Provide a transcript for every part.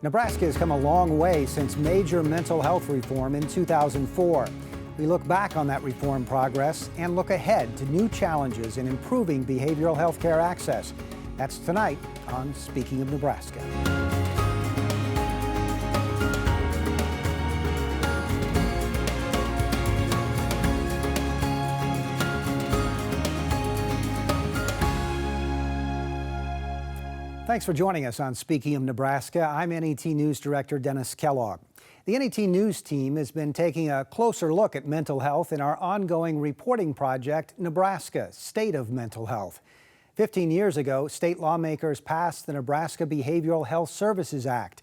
Nebraska has come a long way since major mental health reform in 2004. We look back on that reform progress and look ahead to new challenges in improving behavioral health care access. That's tonight on Speaking of Nebraska. Thanks for joining us on Speaking of Nebraska. I'm NET News Director Dennis Kellogg. The NET News team has been taking a closer look at mental health in our ongoing reporting project, Nebraska, State of Mental Health. 15 years ago, state lawmakers passed the Nebraska Behavioral Health Services Act.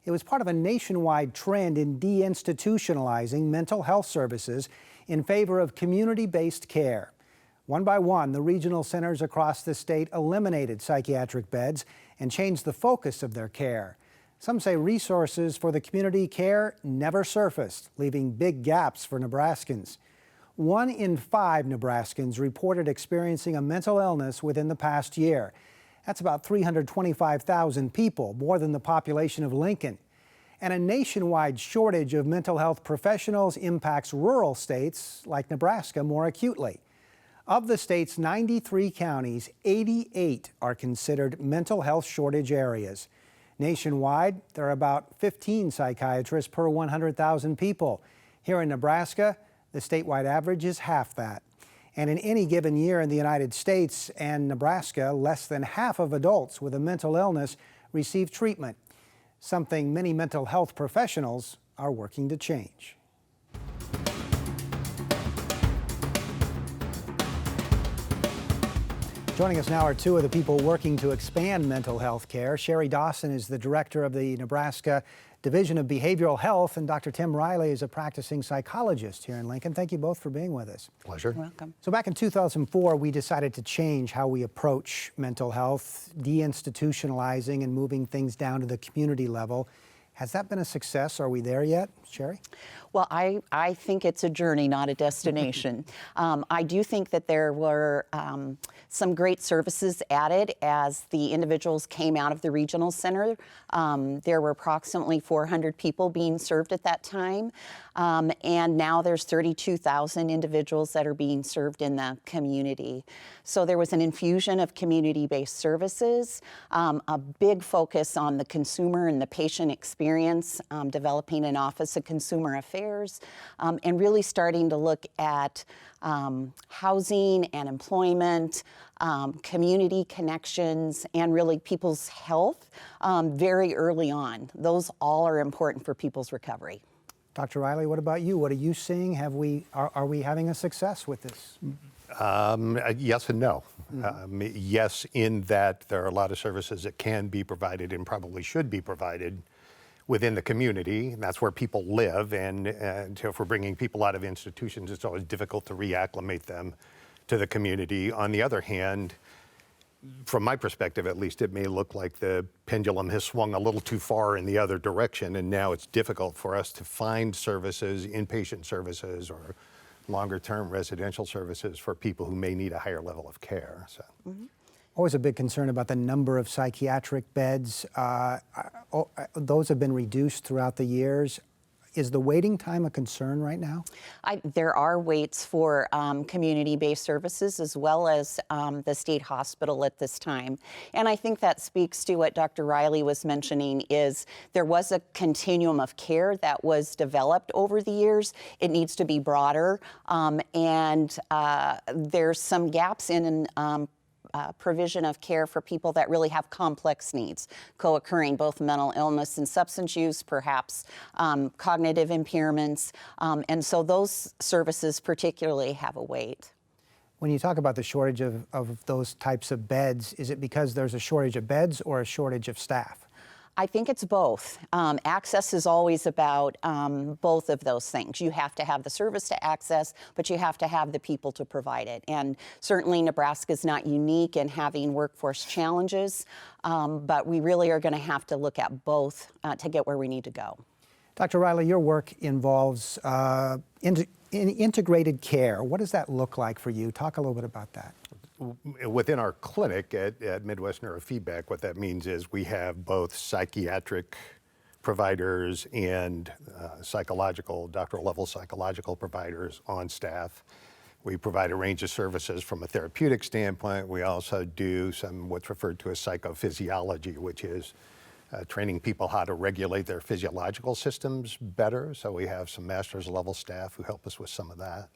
It was part of a nationwide trend in deinstitutionalizing mental health services in favor of community-based care. One by one, the regional centers across the state eliminated psychiatric beds and changed the focus of their care. Some say resources for the community care never surfaced, leaving big gaps for Nebraskans. 1 in 5 Nebraskans reported experiencing a mental illness within the past year. That's about 325,000 people, more than the population of Lincoln. And a nationwide shortage of mental health professionals impacts rural states like Nebraska more acutely. Of the state's 93 counties, 88 are considered mental health shortage areas. Nationwide, there are about 15 psychiatrists per 100,000 people. Here in Nebraska, the statewide average is half that. And in any given year in the United States and Nebraska, less than half of adults with a mental illness receive treatment, something many mental health professionals are working to change. Joining us now are two of the people working to expand mental health care. Sherry Dawson is the director of the Nebraska Division of Behavioral Health, and Dr. Tim Riley is a practicing psychologist here in Lincoln. Thank you both for being with us. Pleasure. You're welcome. So back in 2004, we decided to change how we approach mental health, deinstitutionalizing and moving things down to the community level. Has that been a success? Are we there yet, Sherry? Well, I think it's a journey, not a destination. I do think that there were some great services added as the individuals came out of the regional center. There were approximately 400 people being served at that time. And now there's 32,000 individuals that are being served in the community. So there was an infusion of community-based services, a big focus on the consumer and the patient experience, developing an Office of Consumer Affairs, and really starting to look at housing and employment, community connections, and really people's health very early on. Those all are important for people's recovery. Dr. Riley, what about you? What are you seeing? Are we having a success with this? Yes and no. Yes, in that there are a lot of services that can be provided and probably should be provided within the community. And that's where people live. And so if we're bringing people out of institutions, it's always difficult to reacclimate them to the community. On the other hand, from my perspective, at least, it may look like the pendulum has swung a little too far in the other direction, and now it's difficult for us to find services, inpatient services, or longer-term residential services for people who may need a higher level of care. So. Mm-hmm. Always a big concern about the number of psychiatric beds. Those have been reduced throughout the years. Is the waiting time a concern right now? There are waits for community-based services as well as the state hospital at this time. And I think that speaks to what Dr. Riley was mentioning is there was a continuum of care that was developed over the years. It needs to be broader. And there's some gaps in provision of care for people that really have complex needs, co-occurring both mental illness and substance use, perhaps cognitive impairments. And so those services particularly have a wait. When you talk about the shortage of those types of beds, is it because there's a shortage of beds or a shortage of staff? I think it's both. Access is always about both of those things. You have to have the service to access, but you have to have the people to provide it. And certainly Nebraska is not unique in having workforce challenges, but we really are going to have to look at both to get where we need to go. Dr. Riley, your work involves integrated care. What does that look like for you? Talk a little bit about that. Within our clinic at Midwest Neurofeedback, what that means is we have both psychiatric providers and psychological, doctoral level psychological providers on staff. We provide a range of services from a therapeutic standpoint. We also do some what's referred to as psychophysiology, which is training people how to regulate their physiological systems better. So we have some master's level staff who help us with some of that.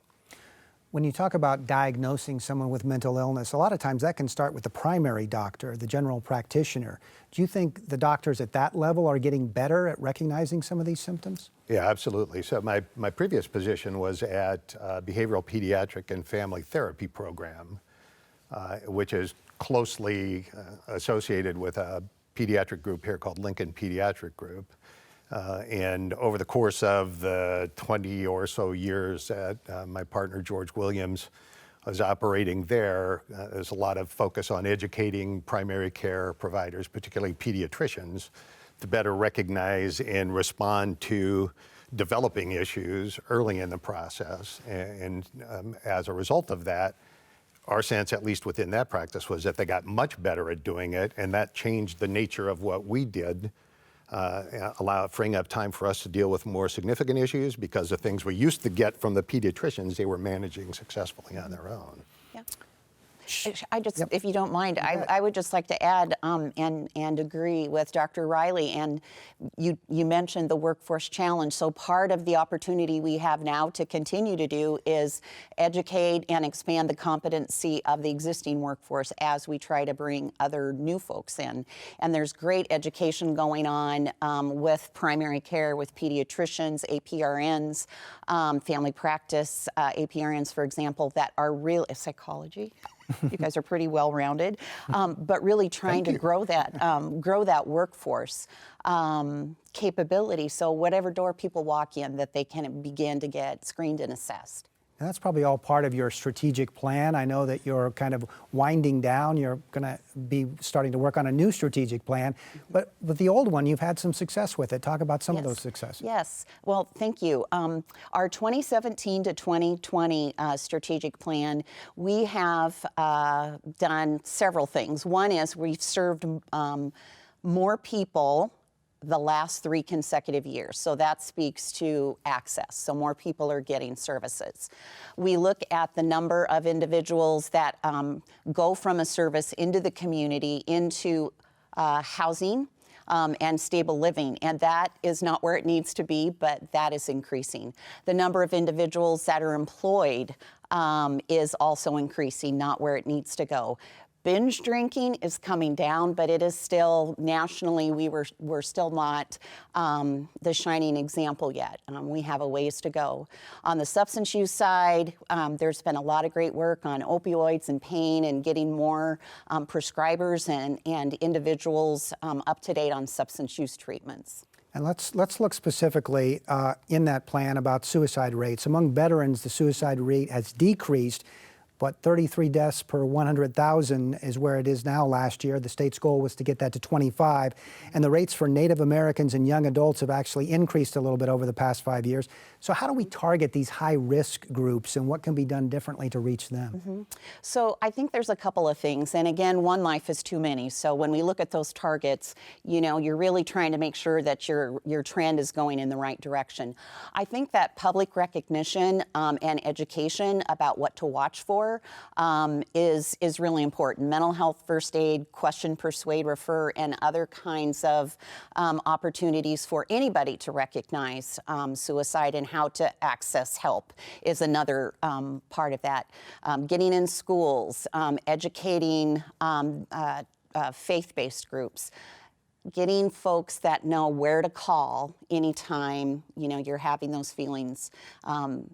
When you talk about diagnosing someone with mental illness, a lot of times that can start with the primary doctor, the general practitioner. Do you think the doctors at that level are getting better at recognizing some of these symptoms? Yeah, absolutely. So my previous position was at Behavioral Pediatric and Family Therapy Program, which is closely associated with a pediatric group here called Lincoln Pediatric Group. And over the course of the 20 or so years that my partner George Williams was operating there, there's a lot of focus on educating primary care providers, particularly pediatricians, to better recognize and respond to developing issues early in the process. And as a result of that, our sense, at least within that practice, was that they got much better at doing it, and that changed the nature of what we did. Freeing up time for us to deal with more significant issues, because the things we used to get from the pediatricians, they were managing successfully on their own. Yeah. I just, if you don't mind, I would just like to add and agree with Dr. Riley. And you mentioned the workforce challenge. So part of the opportunity we have now to continue to do is educate and expand the competency of the existing workforce as we try to bring other new folks in. And there's great education going on with primary care, with pediatricians, APRNs, family practice, APRNs, for example, that are real psychology. You guys are pretty well-rounded, but really trying to grow that workforce capability. So whatever door people walk in, that they can begin to get screened and assessed. And that's probably all part of your strategic plan. I know that you're kind of winding down. You're going to be starting to work on a new strategic plan. But with the old one, you've had some success with it. Talk about some of those successes. Yes. Well, thank you. Our 2017 to 2020 strategic plan, we have done several things. One is we've served more people the last 3 consecutive years. So that speaks to access. So more people are getting services. We look at the number of individuals that go from a service into the community, into housing and stable living. And that is not where it needs to be, but that is increasing. The number of individuals that are employed is also increasing, not where it needs to go. Binge drinking is coming down, but it is still nationally, we're still not the shining example yet. We have a ways to go. On the substance use side, there's been a lot of great work on opioids and pain and getting more prescribers and individuals up to date on substance use treatments. And let's look specifically in that plan about suicide rates. Among veterans, the suicide rate has decreased, but 33 deaths per 100,000 is where it is now last year. The state's goal was to get that to 25. And the rates for Native Americans and young adults have actually increased a little bit over the past 5 years. So how do we target these high-risk groups, and what can be done differently to reach them? So I think there's a couple of things. And again, one life is too many. So when we look at those targets, you know, you're really trying to make sure that your trend is going in the right direction. I think that public recognition and education about what to watch for is really important. Mental health first aid, question, persuade, refer, and other kinds of opportunities for anybody to recognize suicide and how to access help is another part of that. Getting in schools, educating faith-based groups, getting folks that know where to call anytime, you know, you're having those feelings,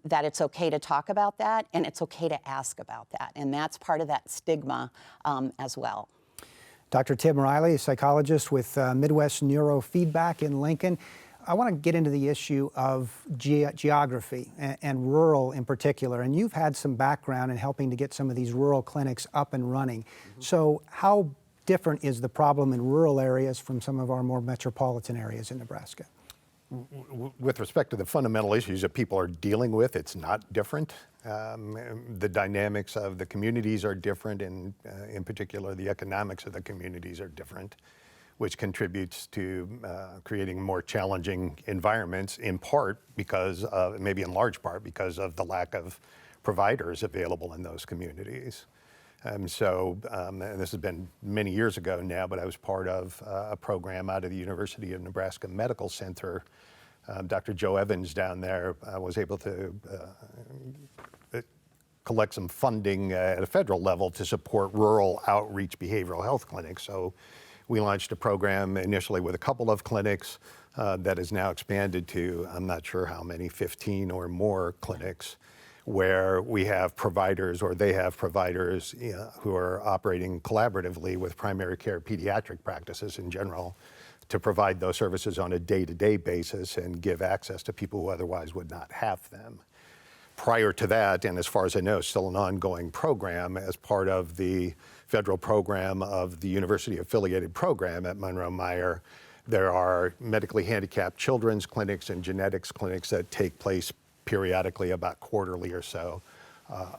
that it's okay to talk about that and it's okay to ask about that. And that's part of that stigma as well. Dr. Tim Riley, a psychologist with Midwest Neurofeedback in Lincoln. I want to get into the issue of geography and rural in particular. And you've had some background in helping to get some of these rural clinics up and running. So how different is the problem in rural areas from some of our more metropolitan areas in Nebraska? With respect to the fundamental issues that people are dealing with, it's not different. The dynamics of the communities are different, and in particular, the economics of the communities are different, which contributes to creating more challenging environments, in part because of, maybe in large part, because of the lack of providers available in those communities. And this has been many years ago now, but I was part of a program out of the University of Nebraska Medical Center. Dr. Joe Evans down there was able to collect some funding at a federal level to support rural outreach behavioral health clinics. So we launched a program initially with a couple of clinics that has now expanded to, I'm not sure how many, 15 or more clinics, where we have providers, or they have providers who are operating collaboratively with primary care pediatric practices in general to provide those services on a day-to-day basis and give access to people who otherwise would not have them. Prior to that, and as far as I know, still an ongoing program as part of the federal program of the university affiliated program at Monroe-Meyer, there are medically handicapped children's clinics and genetics clinics that take place periodically, about quarterly or so,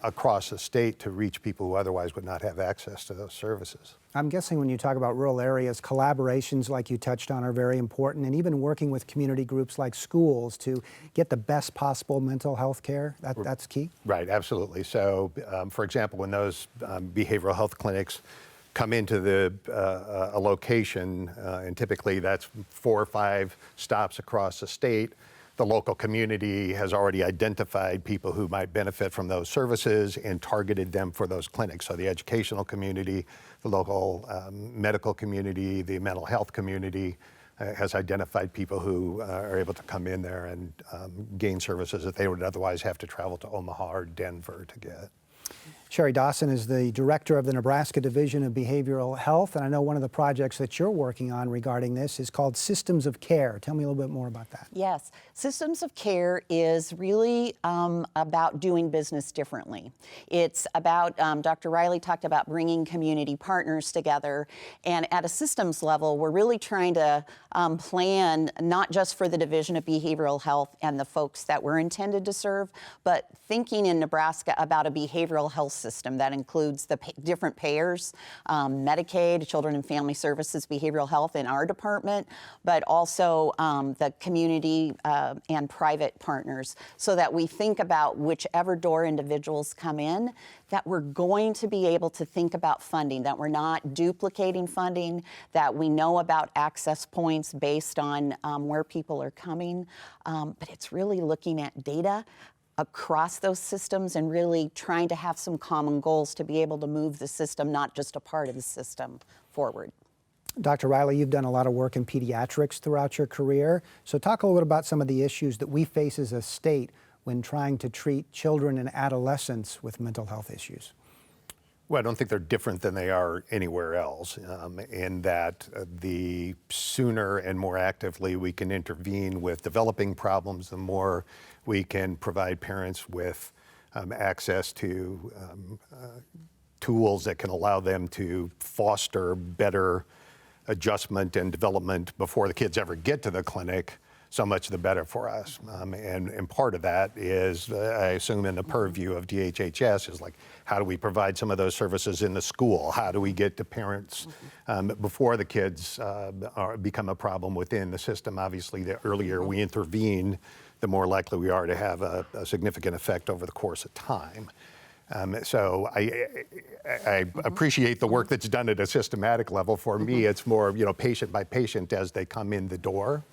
across the state to reach people who otherwise would not have access to those services. I'm guessing when you talk about rural areas, collaborations like you touched on are very important, and even working with community groups like schools to get the best possible mental health care, that's key? Right, absolutely. So, for example, when those behavioral health clinics come into a location, and typically that's 4 or 5 stops across the state, the local community has already identified people who might benefit from those services and targeted them for those clinics. So the educational community, the local medical community, the mental health community has identified people who are able to come in there and gain services that they would otherwise have to travel to Omaha or Denver to get. Sherry Dawson is the director of the Nebraska Division of Behavioral Health, and I know one of the projects that you're working on regarding this is called Systems of Care. Tell me a little bit more about that. Yes, Systems of Care is really about doing business differently. It's about, Dr. Riley talked about bringing community partners together, and at a systems level, we're really trying to plan not just for the Division of Behavioral Health and the folks that we're intended to serve, but thinking in Nebraska about a behavioral health system that includes the different payers, Medicaid, Children and Family Services, Behavioral Health in our department, but also the community and private partners, so that we think about whichever door individuals come in, that we're going to be able to think about funding, that we're not duplicating funding, that we know about access points based on where people are coming, but it's really looking at data across those systems and really trying to have some common goals to be able to move the system, not just a part of the system, forward. Dr. Riley, you've done a lot of work in pediatrics throughout your career. So talk a little bit about some of the issues that we face as a state when trying to treat children and adolescents with mental health issues. Well, I don't think they're different than they are anywhere else, in that the sooner and more actively we can intervene with developing problems, the more we can provide parents with access to tools that can allow them to foster better adjustment and development before the kids ever get to the clinic, so much the better for us. And part of that is, I assume, in the purview of DHHS, is like, how do we provide some of those services in the school? How do we get to parents before the kids become a problem within the system? Obviously, the earlier we intervene, the more likely we are to have a significant effect over the course of time. So I appreciate the work that's done at a systematic level. For me, it's more, patient by patient as they come in the door.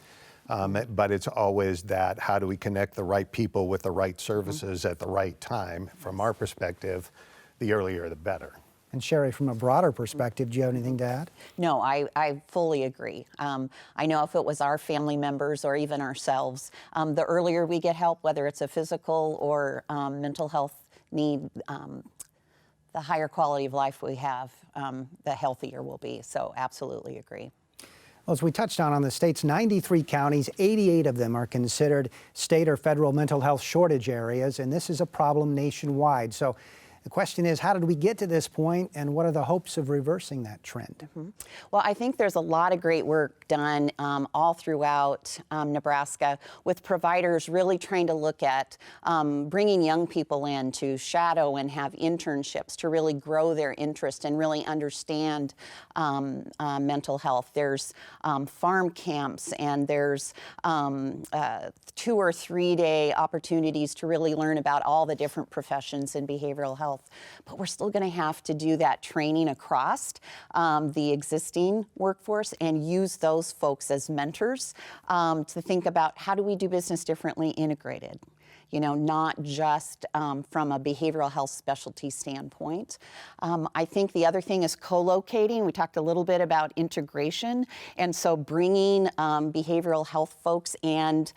But it's always that, how do we connect the right people with the right services at the right time? From our perspective, the earlier the better. And Sherry, from a broader perspective, do you have anything to add? No, I fully agree. I know if it was our family members or even ourselves, the earlier we get help, whether it's a physical or mental health need, the higher quality of life we have, the healthier we'll be. So absolutely agree. Well, as we touched on the state's 93 counties, 88 of them are considered state or federal mental health shortage areas, and this is a problem nationwide. So The question is, how did we get to this point, and what are the hopes of reversing that trend? Well, I think there's a lot of great work done all throughout Nebraska with providers really trying to look at bringing young people in to shadow and have internships to really grow their interest and really understand mental health. There's farm camps, and there's 2 or 3 day opportunities to really learn about all the different professions in behavioral health. But we're still going to have to do that training across the existing workforce and use those folks as mentors to think about how do we do business differently integrated. You know, not just from a behavioral health specialty standpoint. I think the other thing is co-locating. We talked a little bit about integration, and so bringing behavioral health folks and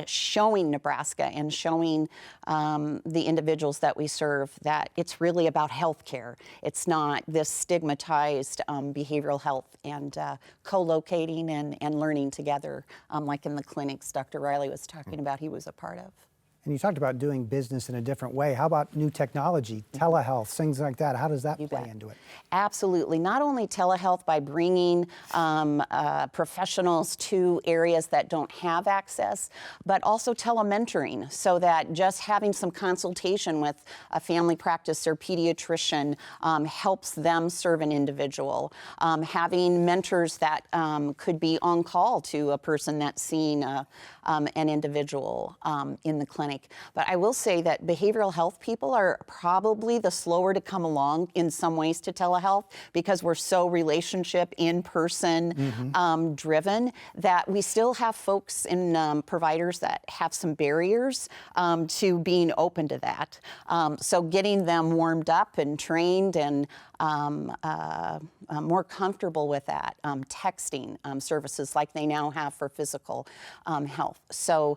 showing Nebraska and showing the individuals that we serve that it's really about healthcare. It's not this stigmatized behavioral health, and co-locating and learning together, like in the clinics Dr. Riley was talking about he was a part of. And you talked about doing business in a different way. How about new technology, telehealth, things like that? How does that play into it? Absolutely. Not only telehealth by bringing professionals to areas that don't have access, but also telementoring, so that just having some consultation with a family practice or pediatrician helps them serve an individual. Having mentors that could be on call to a person that's seeing an individual in the clinic. But I will say that behavioral health people are probably the slower to come along in some ways to telehealth, because we're so relationship, in-person driven, that we still have folks and providers that have some barriers to being open to that. So getting them warmed up and trained and more comfortable with that, texting services like they now have for physical health. So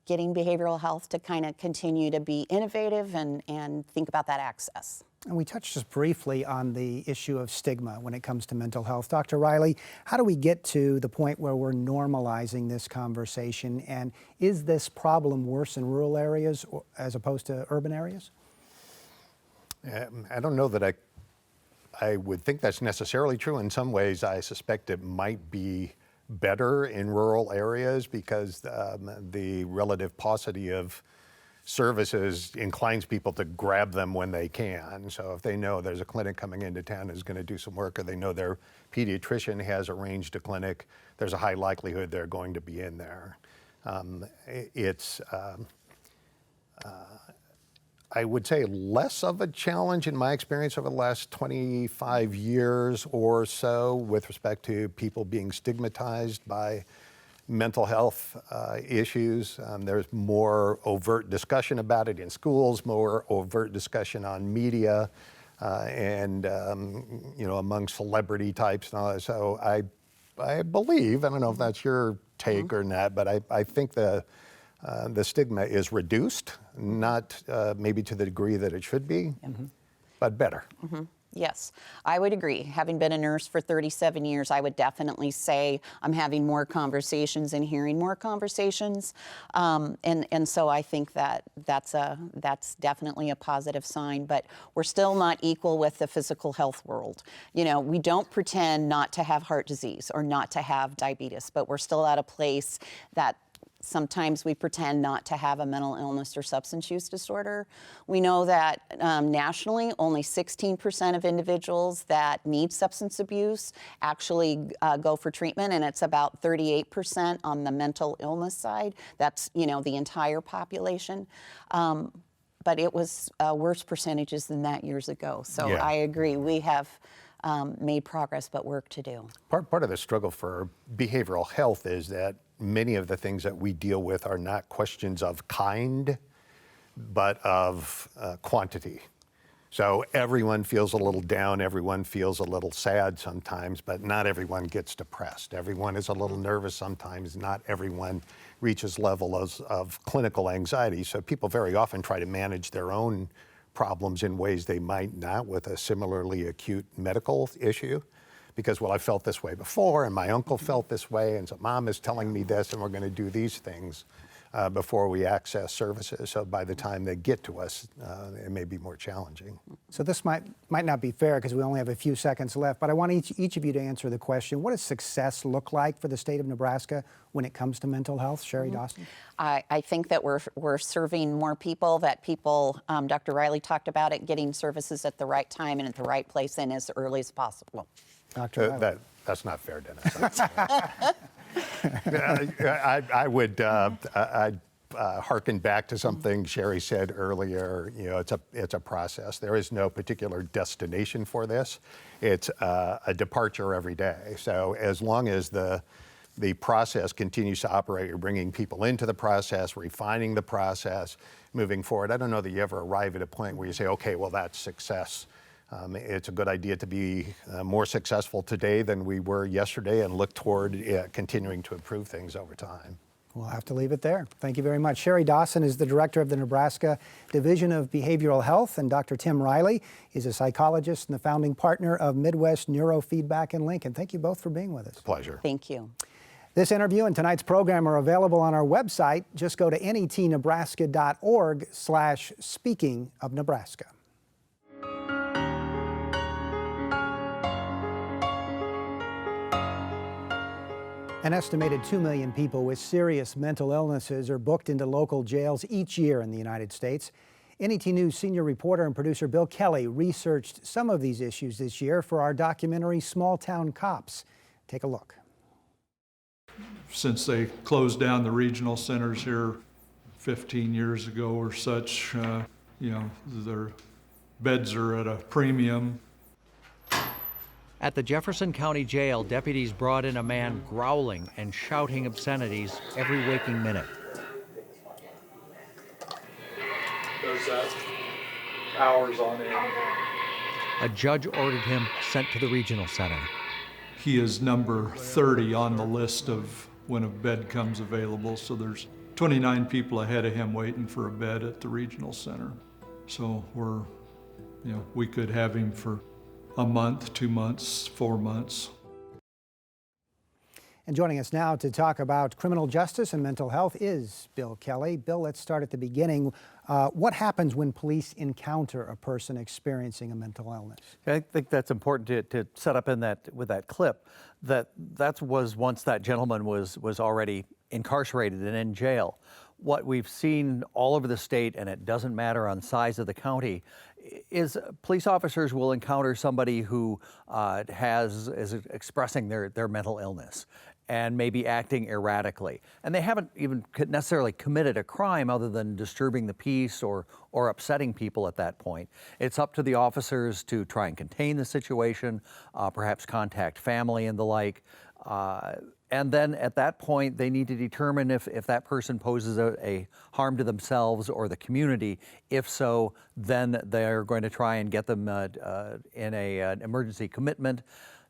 getting behavioral health to kind of continue to be innovative and think about that access. And we touched just briefly on the issue of stigma when it comes to mental health. Dr. Riley, how do we get to the point where we're normalizing this conversation? And is this problem worse in rural areas as opposed to urban areas? I don't know that I would think that's necessarily true. In some ways, I suspect it might be better in rural areas because the relative paucity of services inclines people to grab them when they can. So if they know there's a clinic coming into town that's going to do some work, or they know their pediatrician has arranged a clinic, there's a high likelihood they're going to be in there. I would say less of a challenge in my experience over the last 25 years or so with respect to people being stigmatized by mental health issues. There's more overt discussion about it in schools, more overt discussion on media, and among celebrity types and all that. So I believe, I don't know if that's your take or not, but I think the stigma is reduced, not maybe to the degree that it should be, but better. Yes, I would agree. Having been a nurse for 37 years, I would definitely say I'm having more conversations and hearing more conversations. And so I think that's definitely a positive sign, but we're still not equal with the physical health world. You know, we don't pretend not to have heart disease or not to have diabetes, but we're still at a place that sometimes we pretend not to have a mental illness or substance use disorder. We know that nationally, only 16% of individuals that need substance abuse actually go for treatment, and it's about 38% on the mental illness side. That's, the entire population. But it was worse percentages than that years ago. So yeah. I agree. We have made progress, but work to do. Part of the struggle for behavioral health is that many of the things that we deal with are not questions of kind, but of quantity. So everyone feels a little down, everyone feels a little sad sometimes, but not everyone gets depressed. Everyone is a little nervous sometimes, not everyone reaches levels of clinical anxiety. So people very often try to manage their own problems in ways they might not with a similarly acute medical issue. Because, well, I felt this way before, and my uncle felt this way, and so mom is telling me this, and we're going to do these things. before we access services. So by the time they get to us, it may be more challenging. So this might not be fair because we only have a few seconds left, but I want each of you to answer the question, what does success look like for the state of Nebraska when it comes to mental health? Sherry Dawson? I think that we're serving more people, that people, Dr. Riley talked about it, getting services at the right time and at the right place and as early as possible. Dr. Riley? That's not fair, Dennis. I would I'd hearken back to something Sherry said earlier. You know, it's a process. There is no particular destination for this. It's a departure every day. So as long as the process continues to operate, you're bringing people into the process, refining the process, moving forward. I don't know that you ever arrive at a point where you say, okay, well, that's success. It's a good idea to be more successful today than we were yesterday and look toward continuing to improve things over time. We'll have to leave it there. Thank you very much. Sherry Dawson is the director of the Nebraska Division of Behavioral Health, and Dr. Tim Riley is a psychologist and the founding partner of Midwest Neurofeedback in Lincoln. Thank you both for being with us. Pleasure. Thank you. This interview and tonight's program are available on our website. Just go to netnebraska.org/speaking of Nebraska. An estimated 2 million people with serious mental illnesses are booked into local jails each year in the United States. NET News senior reporter and producer Bill Kelly researched some of these issues this year for our documentary Small Town Cops. Take a look. Since they closed down the regional centers here 15 years ago or such, you know, their beds are at a premium. At the Jefferson County Jail, deputies brought in a man growling and shouting obscenities every waking minute. Does that hours on end. A judge ordered him sent to the regional center. He is number 30 on the list of when a bed comes available, so there's 29 people ahead of him waiting for a bed at the regional center. So we could have him for a month, 2 months, 4 months. And joining us now to talk about criminal justice and mental health is Bill Kelly. Bill, let's start at the beginning. What happens when police encounter a person experiencing a mental illness? I think that's important to set up with that clip. That was once that gentleman was already incarcerated and in jail. What we've seen all over the state, and it doesn't matter on size of the county, is police officers will encounter somebody who is expressing their mental illness and maybe acting erratically. And they haven't even necessarily committed a crime other than disturbing the peace or upsetting people at that point. It's up to the officers to try and contain the situation, perhaps contact family and the like. And then at that point, they need to determine if that person poses a harm to themselves or the community. If so, then they're going to try and get them in an emergency commitment.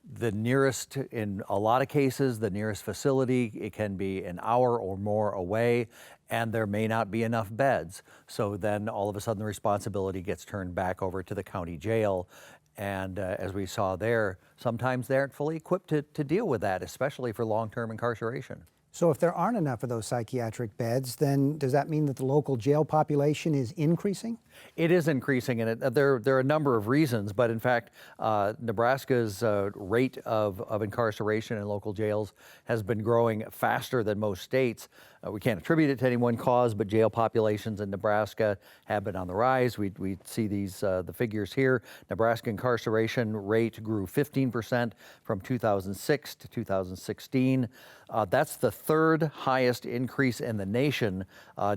The nearest, in a lot of cases, the nearest facility, it can be an hour or more away, and there may not be enough beds. So then all of a sudden the responsibility gets turned back over to the county jail. And as we saw there, sometimes they aren't fully equipped to deal with that, especially for long-term incarceration. So if there aren't enough of those psychiatric beds, then does that mean that the local jail population is increasing? It is increasing, and there are a number of reasons, but in fact, Nebraska's rate of incarceration in local jails has been growing faster than most states. We can't attribute it to any one cause, but jail populations in Nebraska have been on the rise. We see the figures here. Nebraska incarceration rate grew 15% from 2006 to 2016. That's the third highest increase in the nation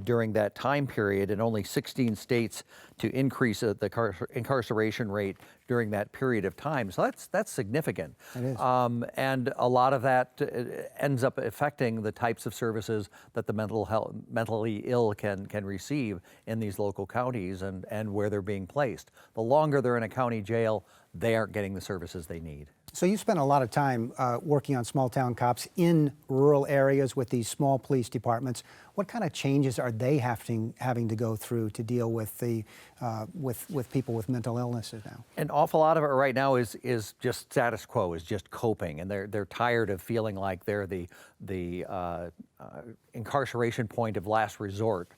during that time period, and only 16 states to increase the incarceration rate during that period of time. So that's significant. It is. And a lot of that ends up affecting the types of services that the mentally ill can receive in these local counties and where they're being placed. The longer they're in a county jail, they aren't getting the services they need. So you spent a lot of time working on small town cops in rural areas with these small police departments. What kind of changes are they having to go through to deal with the with people with mental illnesses now? An awful lot of it right now is just status quo, is just coping, and they're tired of feeling like they're the incarceration point of last resort.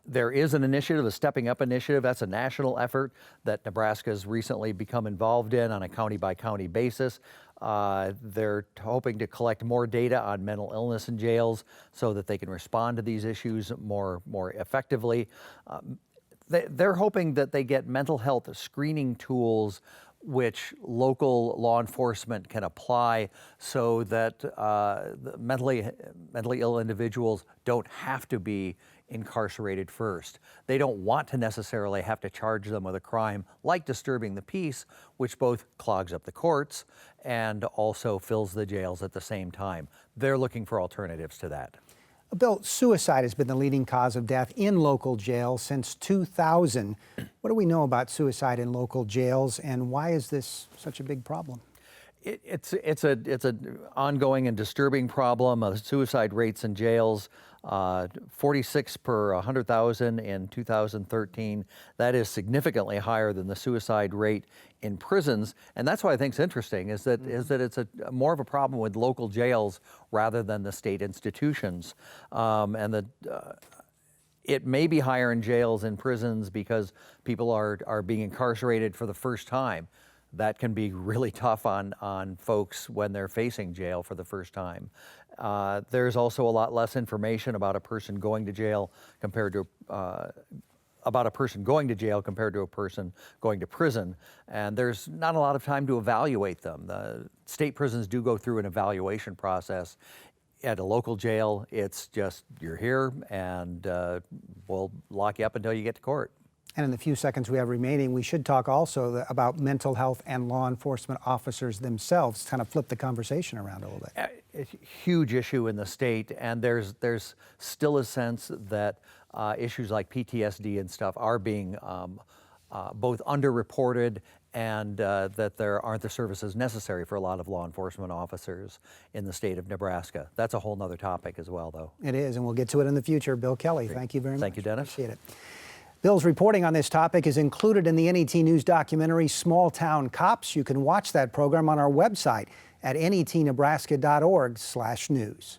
There is an initiative, a Stepping Up initiative. That's a national effort that Nebraska's recently become involved in on a county-by-county basis. They're hoping to collect more data on mental illness in jails so that they can respond to these issues more effectively. They're hoping that they get mental health screening tools which local law enforcement can apply so that the mentally ill individuals don't have to be incarcerated first. They don't want to necessarily have to charge them with a crime like disturbing the peace, which both clogs up the courts and also fills the jails at the same time. They're looking for alternatives to that. Bill, suicide has been the leading cause of death in local jails since 2000. What do we know about suicide in local jails, and why is this such a big problem? It's an ongoing and disturbing problem. Suicide rates in jails, 46 per 100,000 in 2013. That is significantly higher than the suicide rate in prisons, and that's what I think is interesting. Is that it's more of a problem with local jails rather than the state institutions, it may be higher in jails and prisons because people are being incarcerated for the first time. That can be really tough on folks when they're facing jail for the first time. There's also a lot less information about a person going to jail compared to a person going to prison, and there's not a lot of time to evaluate them. The state prisons do go through an evaluation process. At a local jail, it's just you're here and we'll lock you up until you get to court. And in the few seconds we have remaining, we should talk also about mental health and law enforcement officers themselves, kind of flip the conversation around a little bit. A huge issue in the state, and there's still a sense that issues like PTSD and stuff are being both underreported and that there aren't the services necessary for a lot of law enforcement officers in the state of Nebraska. That's a whole nother topic as well, though. It is, and we'll get to it in the future. Bill Kelly, thank you very much. Thank you, Dennis. Appreciate it. Bill's reporting on this topic is included in the NET News documentary Small Town Cops. You can watch that program on our website at netnebraska.org/news.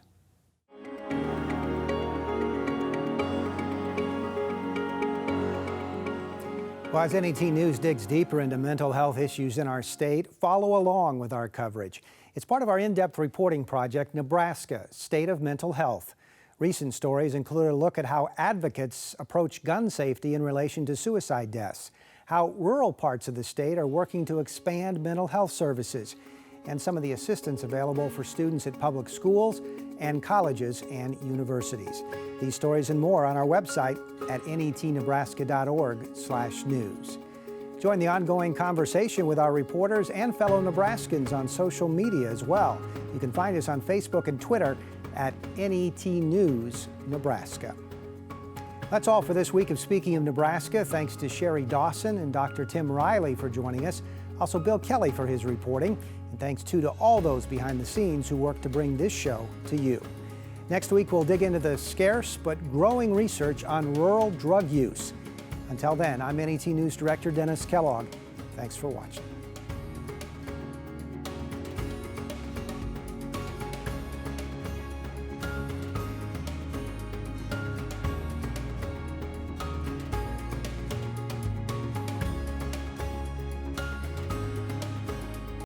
Well, as NET News digs deeper into mental health issues in our state, follow along with our coverage. It's part of our in-depth reporting project, Nebraska, State of Mental Health. Recent stories include a look at how advocates approach gun safety in relation to suicide deaths, how rural parts of the state are working to expand mental health services, and some of the assistance available for students at public schools and colleges and universities. These stories and more on our website at netnebraska.org/news. Join the ongoing conversation with our reporters and fellow Nebraskans on social media as well. You can find us on Facebook and Twitter at NET News Nebraska. That's all for this week of Speaking of Nebraska. Thanks to Sherry Dawson and Dr. Tim Riley for joining us. Also Bill Kelly for his reporting. And thanks too to all those behind the scenes who work to bring this show to you. Next week we'll dig into the scarce but growing research on rural drug use. Until then, I'm NET News Director Dennis Kellogg. Thanks for watching.